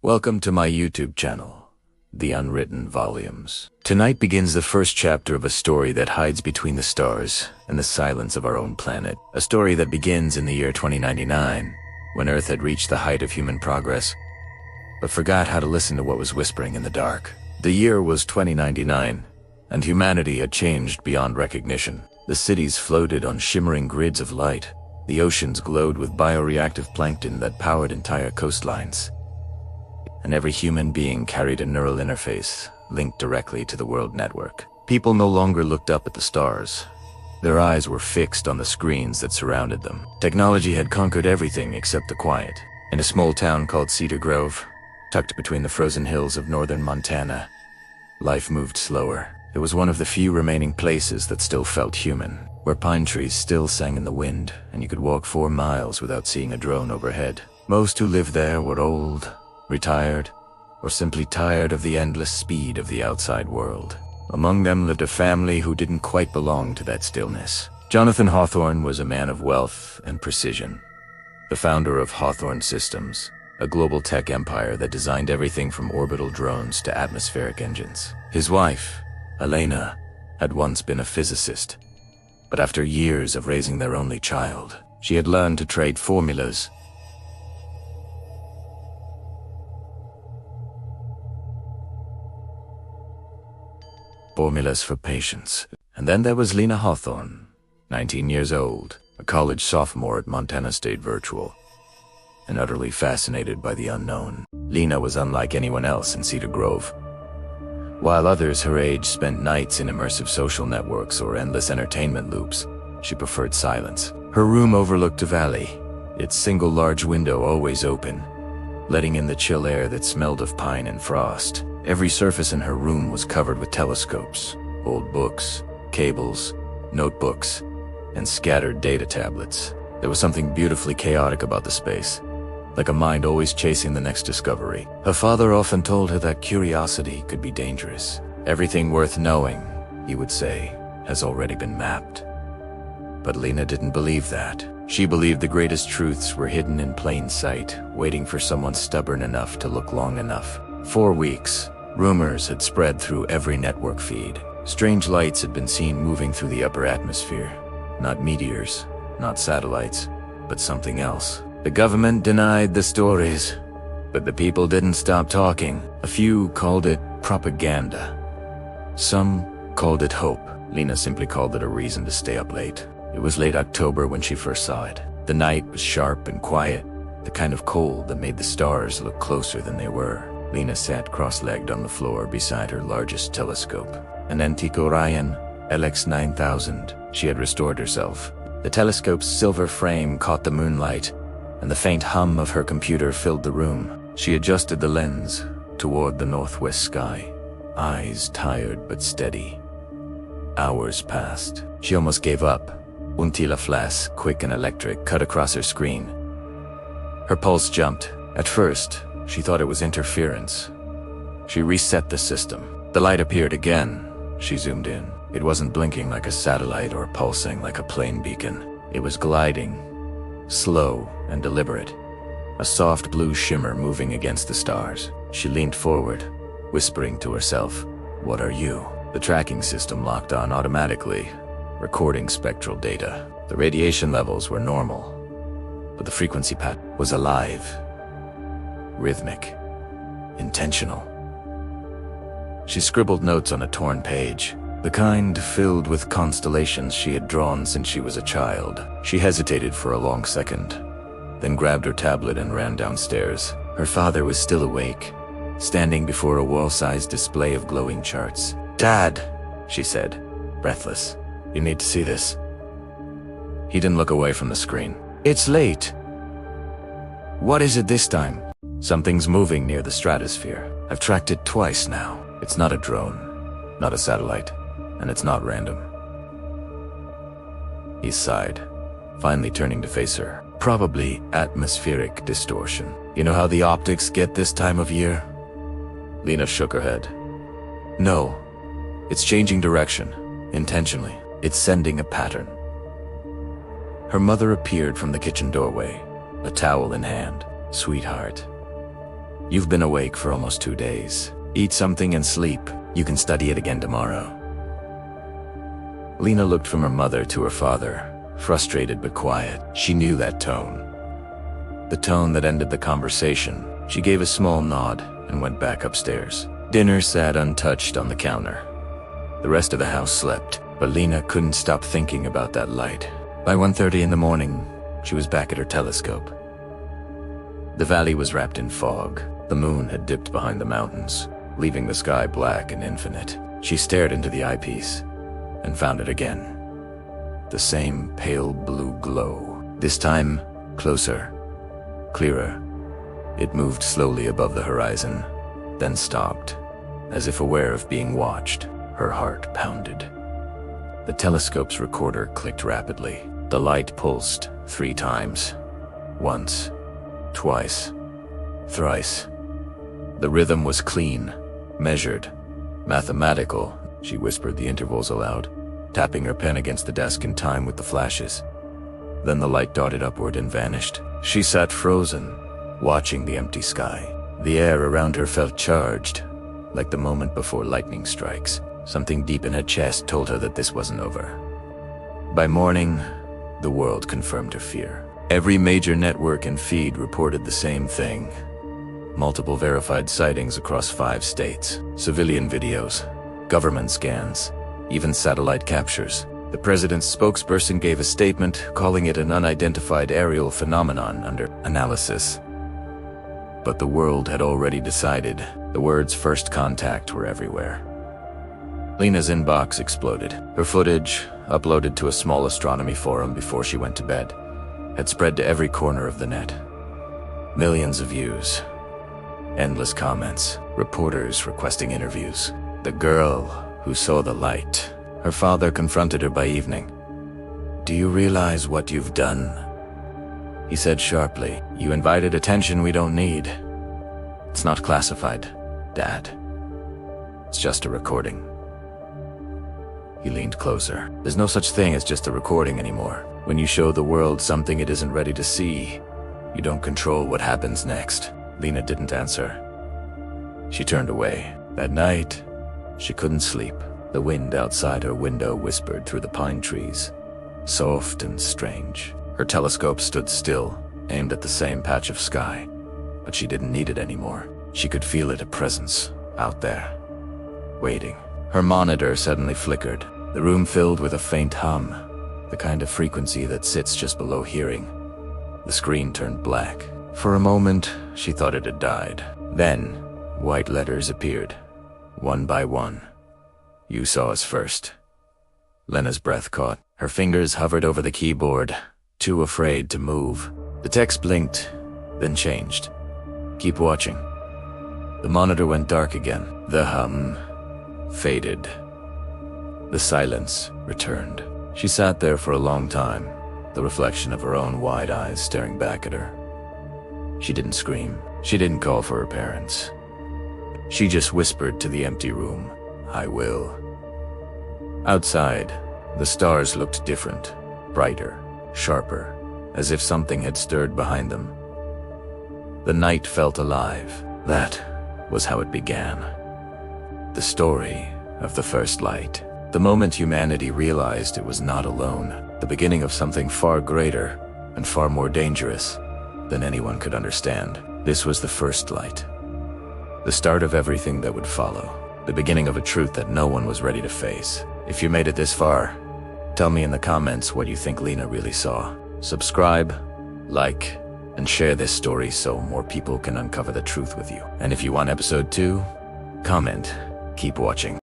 Welcome to my YouTube channel, The Unwritten Volumes. Tonight begins the first chapter of a story that hides between the stars and the silence of our own planet. A story that begins in the year 2099, when Earth had reached the height of human progress, but forgot how to listen to what was whispering in the dark. The year was 2099, and humanity had changed beyond recognition. The cities floated on shimmering grids of light. The oceans glowed with bioreactive plankton that powered entire coastlines. And every human being carried a neural interface linked directly to the world network. People no longer looked up at the stars. Their eyes were fixed on the screens that surrounded them. Technology had conquered everything except the quiet. In a small town called Cedar Grove, tucked between the frozen hills of northern Montana, life moved slower. It was one of the few remaining places that still felt human, where pine trees still sang in the wind, and you could walk 4 miles without seeing a drone overhead. Most who lived there were old, retired, or simply tired of the endless speed of the outside world. Among them lived a family who didn't quite belong to that stillness. Jonathan Hawthorne was a man of wealth and precision, the founder of Hawthorne Systems, a global tech empire that designed everything from orbital drones to atmospheric engines. His wife, Elena, had once been a physicist, but after years of raising their only child, she had learned to trade formulas for patience. And then there was Lena Hawthorne, 19 years old, a college sophomore at Montana State Virtual, and utterly fascinated by the unknown. Lena was unlike anyone else in Cedar Grove. While others her age spent nights in immersive social networks or endless entertainment loops, she preferred silence. Her room overlooked a valley, its single large window always open, letting in the chill air that smelled of pine and frost. Every surface in her room was covered with telescopes, old books, cables, notebooks, and scattered data tablets. There was something beautifully chaotic about the space, like a mind always chasing the next discovery. Her father often told her that curiosity could be dangerous. Everything worth knowing, he would say, has already been mapped. But Lena didn't believe that. She believed the greatest truths were hidden in plain sight, waiting for someone stubborn enough to look long enough. 4 weeks. Rumors had spread through every network feed. Strange lights had been seen moving through the upper atmosphere. Not meteors, not satellites, but something else. The government denied the stories, but the people didn't stop talking. A few called it propaganda. Some called it hope. Lena simply called it a reason to stay up late. It was late October when she first saw it. The night was sharp and quiet, the kind of cold that made the stars look closer than they were. Lena sat cross-legged on the floor beside her largest telescope, an antique Orion LX9000. She had restored herself. The telescope's silver frame caught the moonlight, and the faint hum of her computer filled the room. She adjusted the lens toward the northwest sky, eyes tired but steady. Hours passed. She almost gave up. Untila flash, quick and electric, cut across her screen. Her pulse jumped. At first, she thought it was interference. She reset the system. The light appeared again. She zoomed in. It wasn't blinking like a satellite or pulsing like a plane beacon. It was gliding, slow and deliberate, a soft blue shimmer moving against the stars. She leaned forward, whispering to herself, "What are you?" The tracking system locked on automatically, recording spectral data. The radiation levels were normal, but the frequency pattern was alive, rhythmic, intentional. She scribbled notes on a torn page, the kind filled with constellations she had drawn since she was a child. She hesitated for a long second, then grabbed her tablet and ran downstairs. Her father was still awake, standing before a wall-sized display of glowing charts. "Dad," she said, breathless, "you need to see this." He didn't look away from the screen. "It's late. What is it this time?" "Something's moving near the stratosphere. I've tracked it twice now. It's not a drone, not a satellite, and it's not random." He sighed, finally turning to face her. "Probably atmospheric distortion. You know how the optics get this time of year?" Lena shook her head. "No, it's changing direction, intentionally. It's sending a pattern." Her mother appeared from the kitchen doorway, a towel in hand. "Sweetheart, You've been awake for almost 2 days. Eat something and sleep. You can study it again tomorrow." Lena looked from her mother to her father, frustrated but quiet. She knew that tone. The tone that ended the conversation. She gave a small nod and went back upstairs. Dinner sat untouched on the counter. The rest of the house slept, but Lena couldn't stop thinking about that light. By 1:30 in the morning, she was back at her telescope. The valley was wrapped in fog. The moon had dipped behind the mountains, leaving the sky black and infinite. She stared into the eyepiece and found it again. The same pale blue glow. This time, closer, clearer. It moved slowly above the horizon, then stopped, as if aware of being watched. Her heart pounded. The telescope's recorder clicked rapidly. The light pulsed 3 times. Once, twice, thrice. The rhythm was clean, measured, mathematical. She whispered the intervals aloud, tapping her pen against the desk in time with the flashes. Then the light darted upward and vanished. She sat frozen, watching the empty sky. The air around her felt charged, like the moment before lightning strikes. Something deep in her chest told her that this wasn't over. By morning, the world confirmed her fear. Every major network and feed reported the same thing. Multiple verified sightings across 5 states, civilian videos, government scans, even satellite captures. The president's spokesperson gave a statement calling it an unidentified aerial phenomenon under analysis. But the world had already decided. The words "first contact" were everywhere. Lena's inbox exploded. Her footage, uploaded to a small astronomy forum before she went to bed, had spread to every corner of the net. Millions of views, endless comments, reporters requesting interviews. The girl who saw the light. Her father confronted her by evening. "Do you realize what you've done?" He said sharply, "You invited attention we don't need. It's not classified, Dad. It's just a recording." He leaned closer. "There's no such thing as just a recording anymore. When you show the world something it isn't ready to see, you don't control what happens next." Lena didn't answer. She turned away. That night, she couldn't sleep. The wind outside her window whispered through the pine trees, soft and strange. Her telescope stood still, aimed at the same patch of sky, but she didn't need it anymore. She could feel it, a presence, out there, waiting. Her monitor suddenly flickered, the room filled with a faint hum, the kind of frequency that sits just below hearing. The screen turned black. For a moment, she thought it had died. Then, white letters appeared, one by one. "You saw us first." Lena's breath caught. Her fingers hovered over the keyboard, too afraid to move. The text blinked, then changed. "Keep watching." The monitor went dark again. The hum faded. The silence returned. She sat there for a long time, the reflection of her own wide eyes staring back at her. She didn't scream. She didn't call for her parents. She just whispered to the empty room, "I will." Outside, the stars looked different, brighter, sharper, as if something had stirred behind them. The night felt alive. That was how it began. The story of the first light. The moment humanity realized it was not alone. The beginning of something far greater and far more dangerous than anyone could understand. This was the first light. The start of everything that would follow. The beginning of a truth that no one was ready to face. If you made it this far, tell me in the comments what you think Lena really saw. Subscribe, like, and share this story so more people can uncover the truth with you. And if you want episode 2, comment. Keep watching.